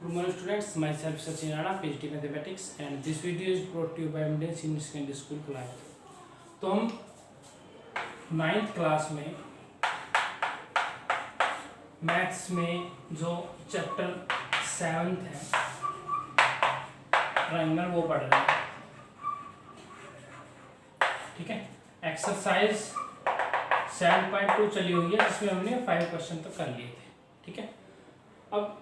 Good morning students, myself Sachin Rana, PhD Mathematics and this video is brought to you by Indian Senior Secondary School Kalaiyat। तो हम 9th class में maths में जो chapter 7th है triangle वो पढ़ रहे हैं, ठीक है। एक्सरसाइज 7.2 चली हुई है जिसमें हमने 5 क्वेश्चन तक कर लिए थे, ठीक है। अब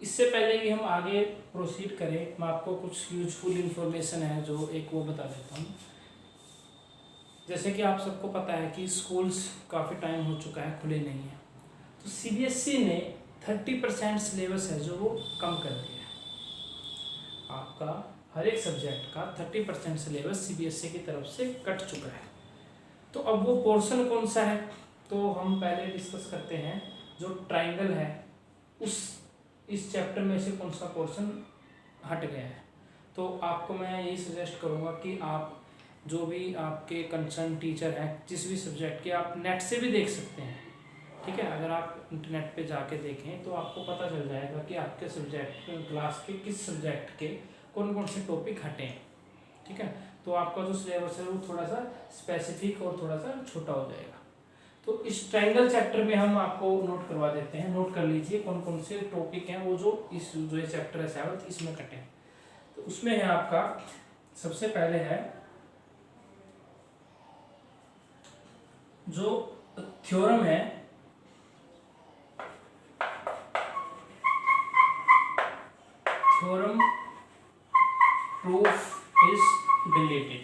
इससे पहले कि हम आगे प्रोसीड करें, मैं आपको कुछ यूजफुल इंफॉर्मेशन है जो एक वो बता देता हूँ। जैसे कि आप सबको पता है कि स्कूल्स काफ़ी टाइम हो चुका है खुले नहीं हैं, तो सीबीएसई ने 30% सिलेबस है जो वो कम कर दिया है। आपका हर एक सब्जेक्ट का 30% सिलेबस सीबीएसई की तरफ से कट चुका है। तो अब वो पोर्शन कौन सा है, तो हम पहले डिस्कस करते हैं। जो ट्राइंगल है इस चैप्टर में से कौन सा पोर्शन हट गया है। तो आपको मैं यही सजेस्ट करूँगा कि आप जो भी आपके कंसर्न टीचर हैं जिस भी सब्जेक्ट के, आप नेट से भी देख सकते हैं, ठीक है। अगर आप इंटरनेट पे जाके देखें तो आपको पता चल जाएगा कि आपके सब्जेक्ट क्लास के किस सब्जेक्ट के कौन कौन से टॉपिक हटे हैं, ठीक है। तो आपका जो सिलेबस है वो थोड़ा सा स्पेसिफिक और थोड़ा सा छोटा हो जाएगा। तो इस ट्रायंगल चैप्टर में हम आपको नोट करवा देते हैं, नोट कर लीजिए कौन कौन से टॉपिक हैं वो जो ये चैप्टर है 7th इसमें कटे हैं। तो उसमें है आपका सबसे पहले है जो थ्योरम है, theorem proof is deleted.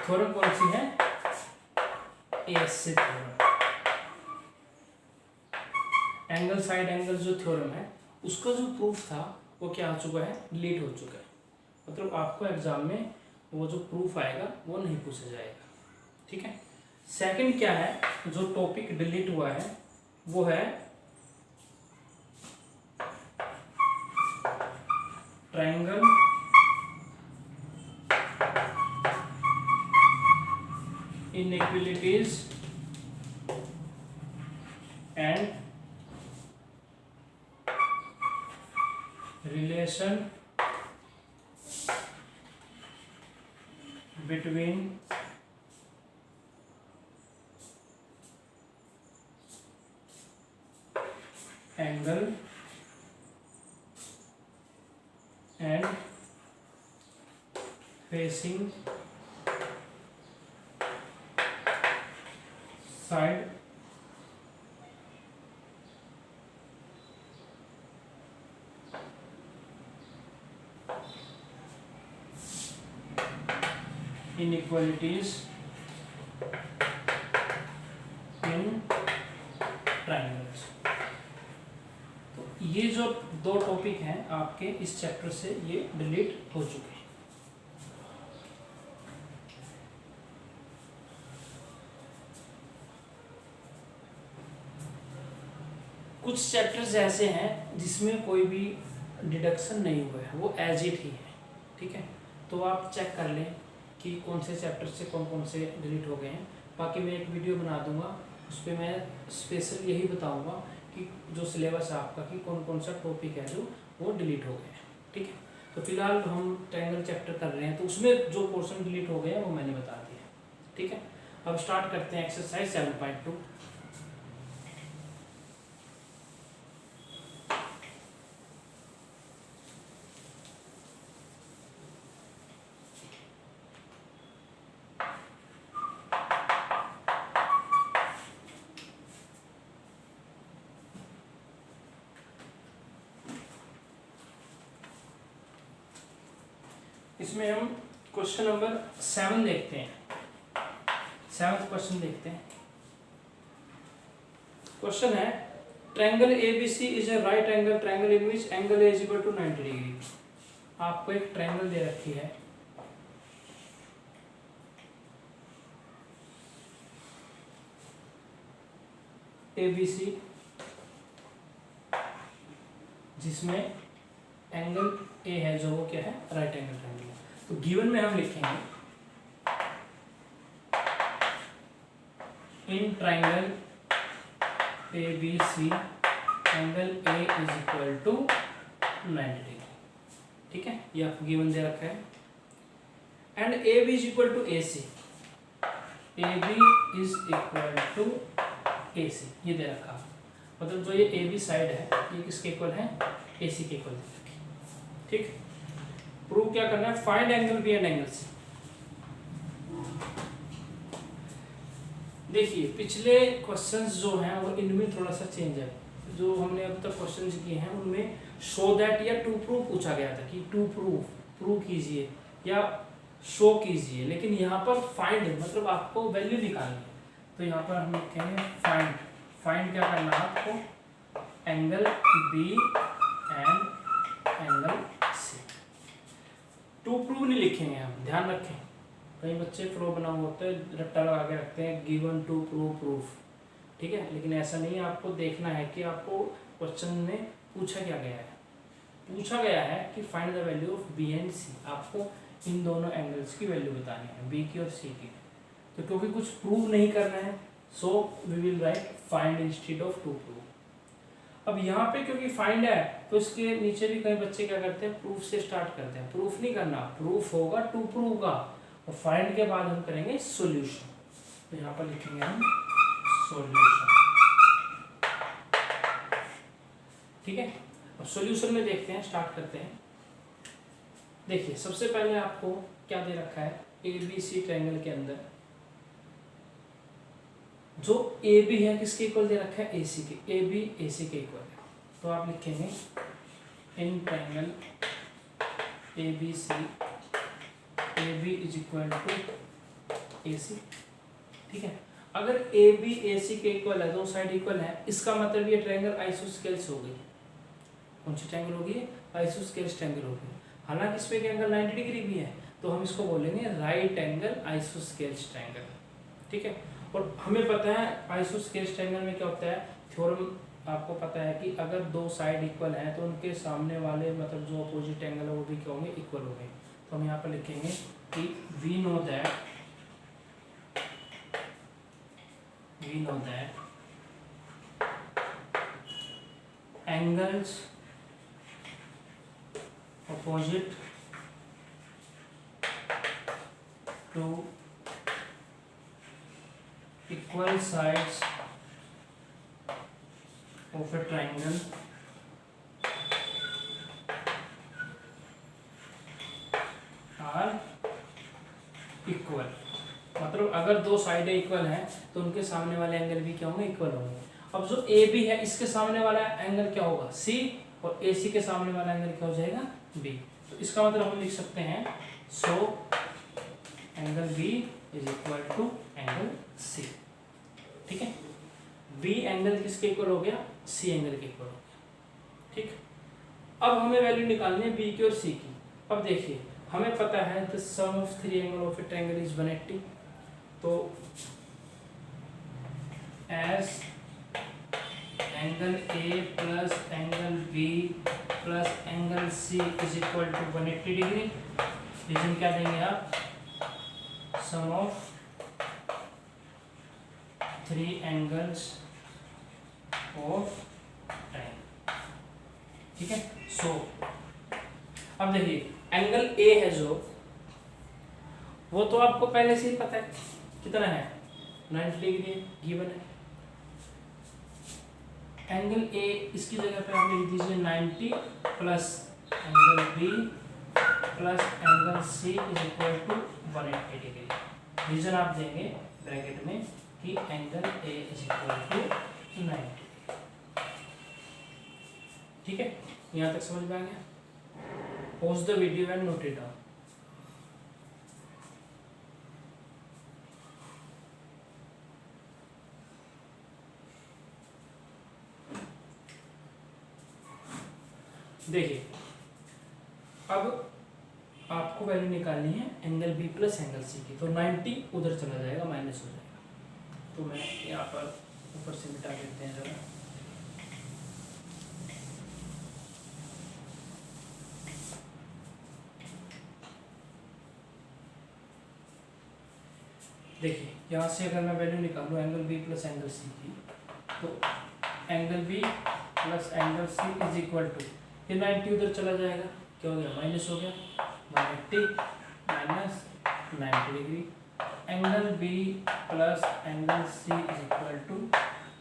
Theorem कौन सी है? ASC theorem. Angle side angle जो थ्योरम है उसका जो प्रूफ था वो क्या हो चुका है? डिलीट हो चुका है। मतलब आपको एग्जाम में वो जो प्रूफ आएगा वो नहीं पूछा जाएगा, ठीक है। सेकंड क्या है, जो टॉपिक डिलीट हुआ है वो है triangle inequalities and relation between angle and facing side inequalities in triangles। तो ये जो दो टॉपिक हैं आपके इस चैप्टर से ये डिलीट हो चुके हैं। कुछ चैप्टर्स ऐसे हैं जिसमें कोई भी डिडक्शन नहीं हुआ है, वो एज इट ही है, ठीक है। तो आप चेक कर लें कि कौन से चैप्टर से कौन कौन से डिलीट हो गए हैं। बाकी मैं एक वीडियो बना दूंगा, उस पर मैं स्पेशल यही बताऊंगा कि जो सिलेबस है आपका कि कौन कौन सा टॉपिक है जो वो डिलीट हो गए हैं, ठीक है। तो फिलहाल हम ट्रायंगल चैप्टर कर रहे हैं, तो उसमें जो पोर्शन डिलीट हो गए हैं वो मैंने बता दिया, ठीक है। अब स्टार्ट करते हैं एक्सरसाइज 7.2। इसमें हम क्वेश्चन नंबर 7 देखते हैं। 7th क्वेश्चन देखते हैं। क्वेश्चन है triangle ABC is a right angle triangle in which angle A is equal to 90 degree. आपको एक ट्रायंगल दे रखी है, एबीसी, जिसमें एंगल ए है जो वो क्या है? Right angle triangle. तो गिवन में हम लिखेंगे in triangle ABC angle A is equal to 90 degree. ठीक है, ये आपको गिवन दे रखा है। And A B is equal to A C, A B is equal to A C, ये दे रखा है। मतलब जो ये ए बी साइड है ये किसके इक्वल है, ए सी के इक्वल दे रखी। ठीक, प्रूव क्या करना है, find angle B and angle C. देखिए पिछले क्वेश्चंस जो हैं वो इनमें थोड़ा सा चेंज है। जो हमने अब तक क्वेश्चंस किए हैं उनमें शो दैट या टू प्रूव पूछा गया था कि टू प्रूव कीजिए या शो कीजिए, लेकिन यहाँ पर फाइंड मतलब आपको वैल्यू निकालनी है। तो यहाँ पर हम लिखेंगे फाइंड क्या करना है आपको, angle B and angle C. To prove नहीं लिखेंगे हम, ध्यान रखें। कई बच्चे फ्लो बना हुआ होता है, रट्टा लगा के रखते हैं गिवन टू प्रूफ। ठीक है, लेकिन ऐसा नहीं है। आपको देखना है कि आपको क्वेश्चन में पूछा क्या गया है। पूछा गया है कि find the value of B and C, आपको इन दोनों एंगल्स की वैल्यू बतानी है, बी की और सी की। तो क्योंकि कुछ प्रूव नहीं करना है, so we will write find instead of to prove. अब यहाँ पे क्योंकि फाइंड है तो इसके नीचे भी कई बच्चे क्या करते हैं, प्रूफ से स्टार्ट करते हैं। प्रूफ नहीं करना, प्रूफ होगा टू प्रूव का, और फाइंड के बाद हम करेंगे सॉल्यूशन। तो यहाँ पर लिखेंगे हम सॉल्यूशन। ठीक है, अब सॉल्यूशन में देखते हैं, स्टार्ट करते हैं। देखिए सबसे पहले आपको क्या दे रखा है, ए बी सी ट्रायंगल के अंदर जो ए बी है किसके इक्वल दे रखा है, ए सी के। ए बी ए सी के इक्वल है, तो आप लिखेंगे in triangle A B C A B is equal to A C. ठीक है, अगर ए बी ए सी के इक्वल है, दो साइड इक्वल है, इसका मतलब ये ट्रायंगल आइसोस्केल्स हो गई। कौन सी ट्रायंगल होगी, आइसोस्केल्स ट्रायंगल होगी। हालांकि इसमें एंगल 90 डिग्री भी है, तो हम इसको बोलेंगे राइट एंगल आइसोस्केल्स ट्रायंगल। ठीक है, और हमें पता है आइसोस्केल्स ट्रायंगल में क्या होता है, थ्योरम आपको पता है कि अगर दो साइड इक्वल हैं तो उनके सामने वाले मतलब जो अपोजिट एंगल है वो भी क्या होंगे, इक्वल होंगे। तो हम यहाँ पर लिखेंगे कि we know that angles opposite to equal sides of a triangle are equal। मतलब अगर दो साइडें इक्वल हैं तो उनके सामने वाले एंगल भी क्या होंगे, इक्वल होंगे। अब जो ए बी है इसके सामने वाला एंगल क्या होगा, सी, और ए सी के सामने वाला एंगल क्या हो जाएगा, बी। तो इसका मतलब हम लिख सकते हैं so angle B is equal to angle C. ठीक है, बी एंगल किसके इक्वल हो गया, सी एंगल के इक्वल हो गया। ठीक, अब हमें वैल्यू निकालनी है बी की और सी की। अब देखिए हमें पता है the sum of three angle of a triangle is 180। तो as angle A plus angle B plus angle C is equal to 180 degree. Reason क्या देंगे आप, sum of three angles of triangle. ठीक है, सो अब देखिए एंगल ए है जो, वो तो आपको पहले से ही पता है कितना है, 90 डिग्री गिवन है। एंगल ए इसकी जगह पे आप लिख दीजिए 90 plus angle B plus angle C is equal to 180 degree. Reason आप देंगे ब्रैकेट में कि angle A is equal to 90। ठीक है, यहाँ तक समझ में आ गया। Pause the video and note it down. देखिए अब आपको वैल्यू निकालनी है angle B plus angle C की। तो 90 उधर चला जाएगा, माइनस हो जाएगा। तो मैं यहाँ पर ऊपर से मिटा देते हैं जरा। देखिए यहाँ से अगर मैं वैल्यू निकालूँ angle B plus angle C की, तो angle B plus angle C is equal to, ये 90 उधर चला जाएगा, क्या हो गया माइनस हो गया, 180 minus 90 degree, angle B plus angle C is equal to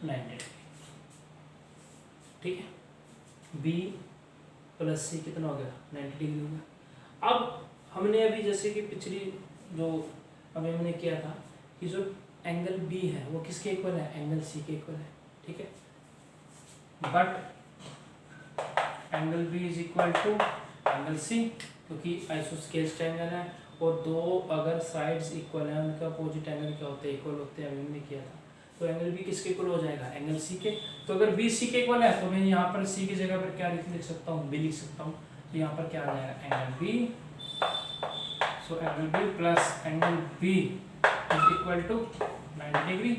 90 degree. ठीक है, बी प्लस सी कितना हो गया 90 डिग्री हो गया। अब हमने अभी जैसे कि पिछली जो अभी हमने किया था कि जो एंगल बी है वो किसके इक्वल है, एंगल सी के इक्वल है। ठीक है, but angle B is equal to angle C, क्योंकि आइसोस्केल ट्रायंगल है और दो अगर साइड्स इक्वल हैं उनका अपोजिट एंगल क्या होते हैं, इक्वल होते हैं, अभी हमने किया था। तो एंगल बी किसके इक्वल हो जाएगा, एंगल सी के। तो अगर बी सी के इक्वल है तो मैं यहाँ पर सी की जगह पर क्या लिख सकता हूँ, बी लिख सकता हूँ। तो यहाँ पर क्या आ जाएगा angle B, so angle B plus angle B is equal to 90 degree,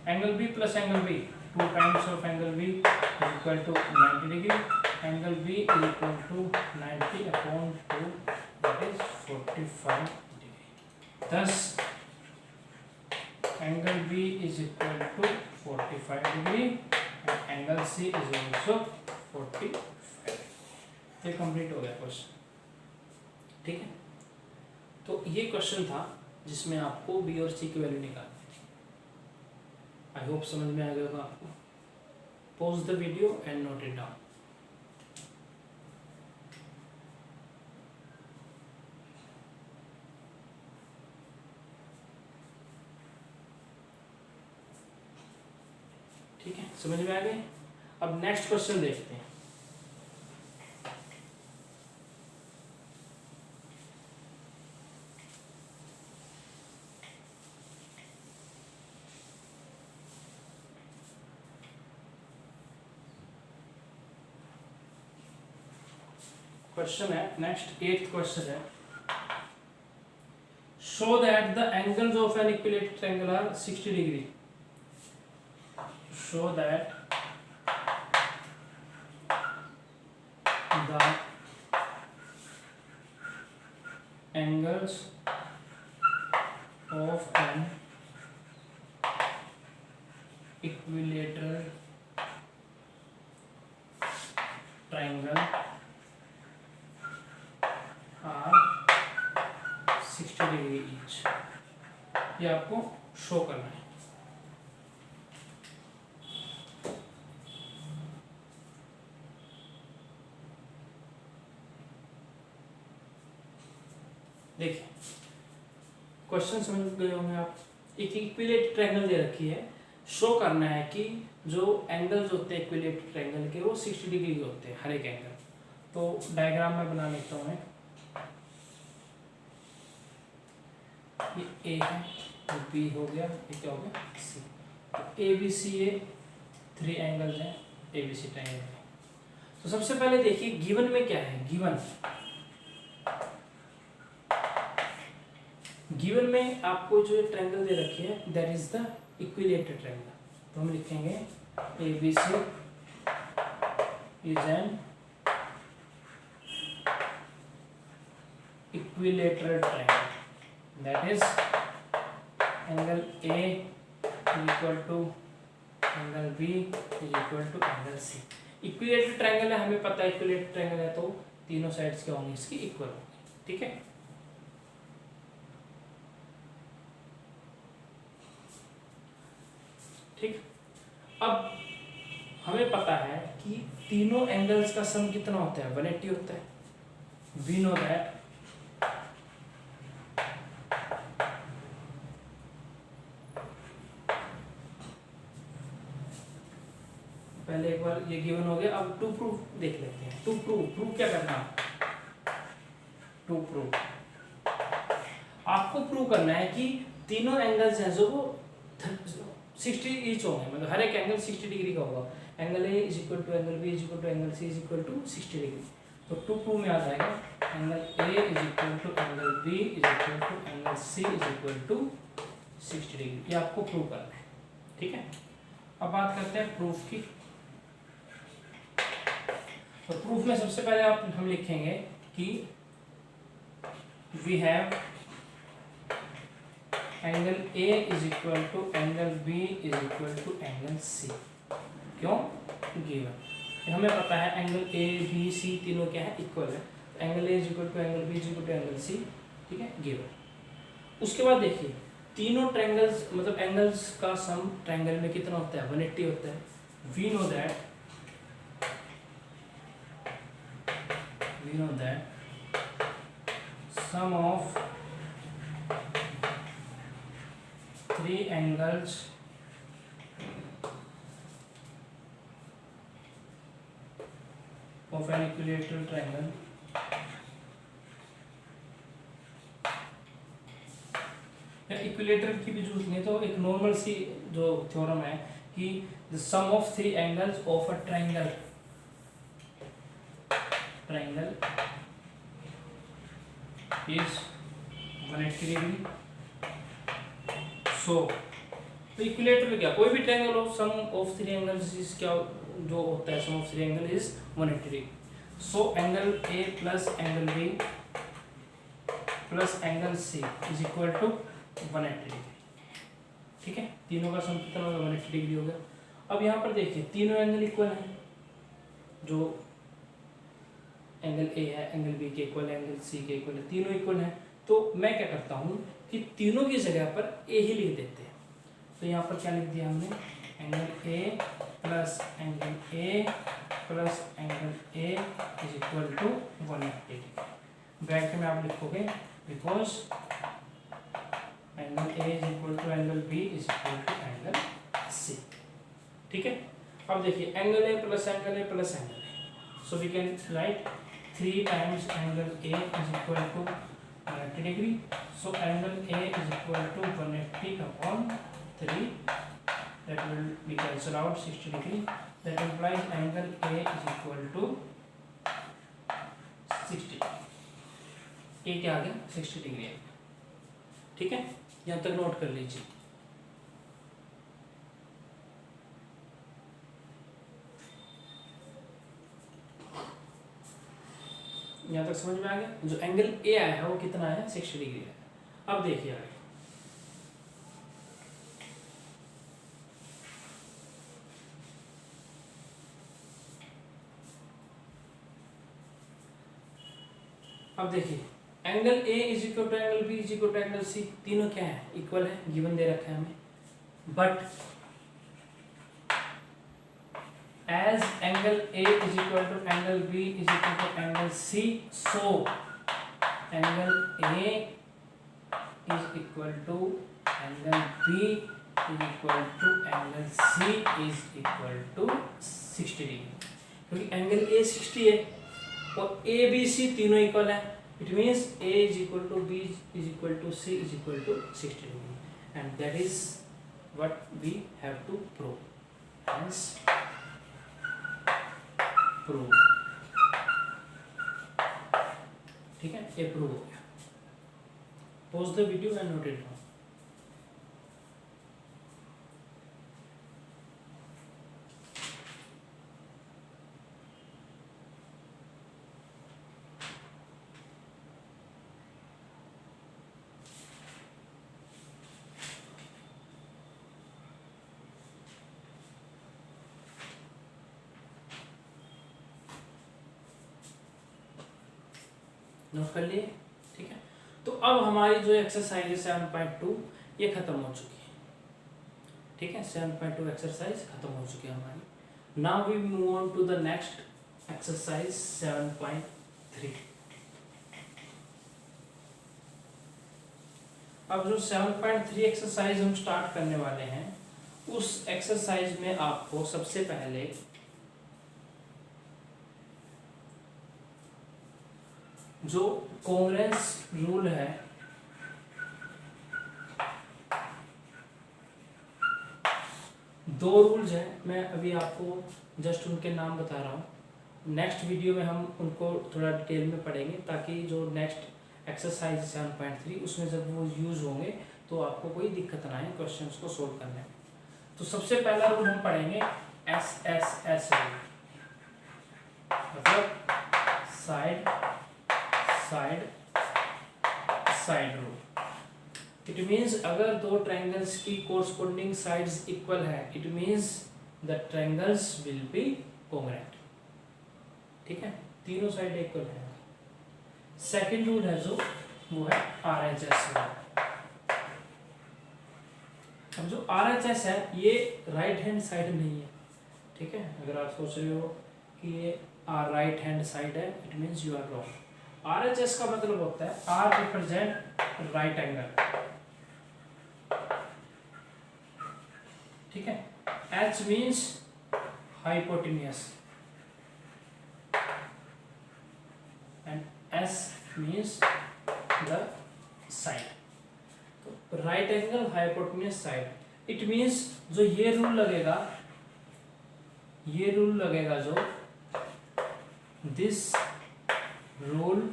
angle B plus angle B 2 times of angle B is equal to 90 degree, angle B is equal to 90 upon 2 that is 45 degree. thus angle B is equal to 45 degree and angle C is also 45। ये complete हो गया question. ठीक है, तो ये question था जिसमें आपको बी और सी की वैल्यू निकालनी थी। आई होप समझ में आ गया होगा आपको। Pause the video and note it down. ठीक है, समझ में आ गए। अब नेक्स्ट क्वेश्चन देखते हैं। क्वेश्चन है नेक्स्ट 8th क्वेश्चन है, show that the angles of an equilateral triangle are 60 degree. Show that the angles of an equilateral triangle are 60 degree each. ये आपको शो करना है। देखिए क्वेश्चन समझ गए होंगे आप। एक इक्विलेटरल ट्रायंगल दे रखी है, शो करना है कि जो एंगल्स होते हैं इक्विलेटरल ट्रायंगल के वो 60 डिग्री के होते हैं हर एक एंगल। तो डायग्राम में बना लेता हूँ मैं। ये ए है, ये बी हो गया, ये क्या हो गया सी। तो ए बी सी ये 3 एंगल्स हैं ए बी सी ट्रायंगल में। तो सबसे पहले देखिए गिवन में क्या है। गिवन में आपको जो ट्रायंगल दे रखी है that is the equilateral triangle. तो हम लिखेंगे A B C is an equilateral triangle, that is angle A is equal to angle B is equal to angle C। Equilateral triangle है, हमें पता है इक्विलेटरल ट्रायंगल है तो तीनों साइड्स क्या होंगी इसकी इक्वल होंगी। ठीक है, ठीक। अब हमें पता है कि तीनों एंगल्स का सम कितना होता है 180 होता है। वी नो दैट पहले एक बार ये गिवन हो गया। अब टू प्रूफ देख लेते हैं। टू प्रूफ क्या करना है, टू प्रूफ आपको प्रूव करना है कि तीनों एंगल्स हैं जो वो 60 ईच होंगे, मतलब हर एक एंगल 60 डिग्री का होगा। Angle A is equal to angle B is equal to angle C is equal to 60 degree. तो टू प्रूफ में आ जाएगा angle A is equal to angle B is equal to angle C is equal to 60 degree. ये आपको prove करना है। ठीक है, अब बात करते हैं प्रूफ की। तो प्रूफ में सबसे पहले हम लिखेंगे कि we have angle A is equal to angle B is equal to angle C. क्यों, गिवन हमें पता है एंगल ए बी सी तीनों क्या है, इक्वल है। Angle A is equal to angle B is equal to angle C, ठीक है, गिवन। उसके बाद देखिए तीनों ट्रायंगल्स मतलब एंगल्स का सम ट्रायंगल में कितना होता है, 180 होता है। We know that sum of three angles of an equilateral triangle equilateral की भी जरूरत नहीं, तो एक नॉर्मल सी जो थ्योरम है कि the sum of three angles of a triangle is 180 degree. So तो इक्विलेटर में क्या, कोई भी ट्रायंगल हो, sum of three angles is क्या जो होता है, sum of three angle is 180 degree. So angle A plus angle B plus angle C is equal to 180 degree, ठीक है। तीनों का सम कितना होगा, 180 डिग्री हो गया। अब यहाँ पर देखिए तीनों एंगल इक्वल हैं, जो एंगल ए है एंगल बी के इक्वल, एंगल सी के इक्वल है, तीनों इक्वल हैं। तो मैं क्या करता हूँ कि तीनों की जगह पर ए ही लिख देते हैं। तो यहाँ पर क्या लिख दिया हमने, angle A plus angle A plus angle A is equal to 180 degree. Bracket में आप लिखोगे because angle A is equal to angle B is equal to angle C, ठीक है। अब देखिए angle A plus angle A plus angle A, so we can write 3 times angle A is equal to 180 degree. So angle A is equal to 180 upon 3. That will be cancelled out 60 degree. That implies angle A is equal to 60. A क्या आ गया, 60 degree है, ठीक है। यहाँ तक note कर लीजिए। यहाँ तक समझ में आ गया। जो एंगल ए आया है वो कितना है, 60 डिग्री है। अब देखिए आगे, अब देखिए angle A is equal to angle B is equal to angle C, तीनों क्या है, इक्वल है, गिवन दे रखा है हमें। But as angle A is equal to angle B is equal to angle C, so angle A is equal to angle B is equal to angle C is equal to 60 degree, क्योंकि angle A 60 है और A B C तीनों equal है। It means A is equal to B is equal to C is equal to 60 degree, and that is what we have to prove. Hence prove, ठीक है, ये prove हो गया। Pause the video and note it down. Note कर लिए, ठीक है। तो अब हमारी जो एक्सरसाइज है 7.2 ये खत्म हो चुकी है, ठीक है। 7.2 एक्सरसाइज खत्म हो चुकी है हमारी। Now we move on to the next exercise 7.3। अब जो 7.3 एक्सरसाइज हम स्टार्ट करने वाले हैं, उस एक्सरसाइज में आपको सबसे पहले जो कॉन्ग्रेंस रूल है, दो रूल्स हैं, मैं अभी आपको जस्ट उनके नाम बता रहा हूँ। नेक्स्ट वीडियो में हम उनको थोड़ा डिटेल में पढ़ेंगे, ताकि जो नेक्स्ट एक्सरसाइज 7.3 उसमें जब वो यूज़ होंगे तो आपको कोई दिक्कत ना आए क्वेश्चंस को सोल्व करने में। तो सबसे पहला रूल हम पढ़ेंगे SSS रूल, मतलब side side side rule. It means अगर दो ट्रायंगल्स की कोरस्पोंडिंग साइड्स इक्वल है, it means the triangles will be congruent. ठीक है, तीनों साइड इक्वल है। सेकंड रूल है जो वो है RHS रूल। अब जो RHS है ये राइट हैंड साइड नहीं है, ठीक है। अगर आप सोच रहे हो कि ये राइट हैंड साइड है, it means you are wrong. RHS का मतलब होता है R रिप्रेजेंट राइट एंगल, ठीक है। H means hypotenuse and S means the side. तो right angle hypotenuse side, it means जो ये रूल लगेगा, ये रूल लगेगा जो this rule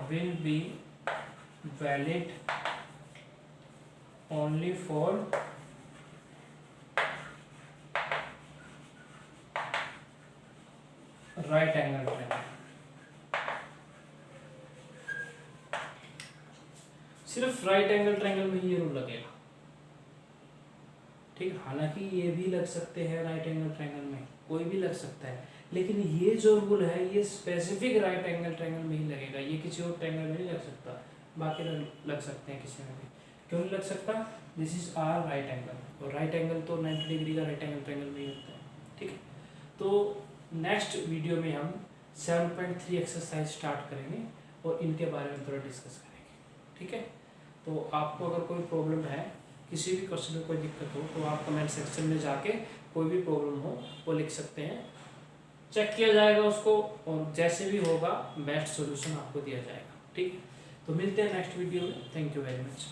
will be valid only for right angle triangle। सिर्फ राइट एंगल ट्रायंगल में ये रूल लगेगा, ठीक है। हालांकि ये भी लग सकते हैं राइट एंगल ट्रायंगल में, कोई भी लग सकता है, लेकिन ये जो रूल है ये स्पेसिफिक राइट एंगल ट्रायंगल में ही लगेगा, ये किसी और ट्रायंगल में नहीं लग सकता। बाकी लग सकते हैं किसी में भी, क्यों नहीं लग सकता? This is are right angle, और राइट एंगल तो 90 डिग्री का राइट एंगल ट्रायंगल में ही होता है, ठीक है। तो नेक्स्ट वीडियो में हम 7.3 एक्सरसाइज स्टार्ट करेंगे और इनके बारे में थोड़ा डिस्कस करेंगे, ठीक है। तो आपको अगर कोई प्रॉब्लम है, किसी भी क्वेश्चन में कोई दिक्कत हो, तो आप कमेंट सेक्शन में जाके कोई भी प्रॉब्लम हो वो लिख सकते हैं, चेक किया जाएगा उसको, और जैसे भी होगा बेस्ट सॉल्यूशन आपको दिया जाएगा, ठीक है। तो मिलते हैं नेक्स्ट वीडियो में। Thank you very much.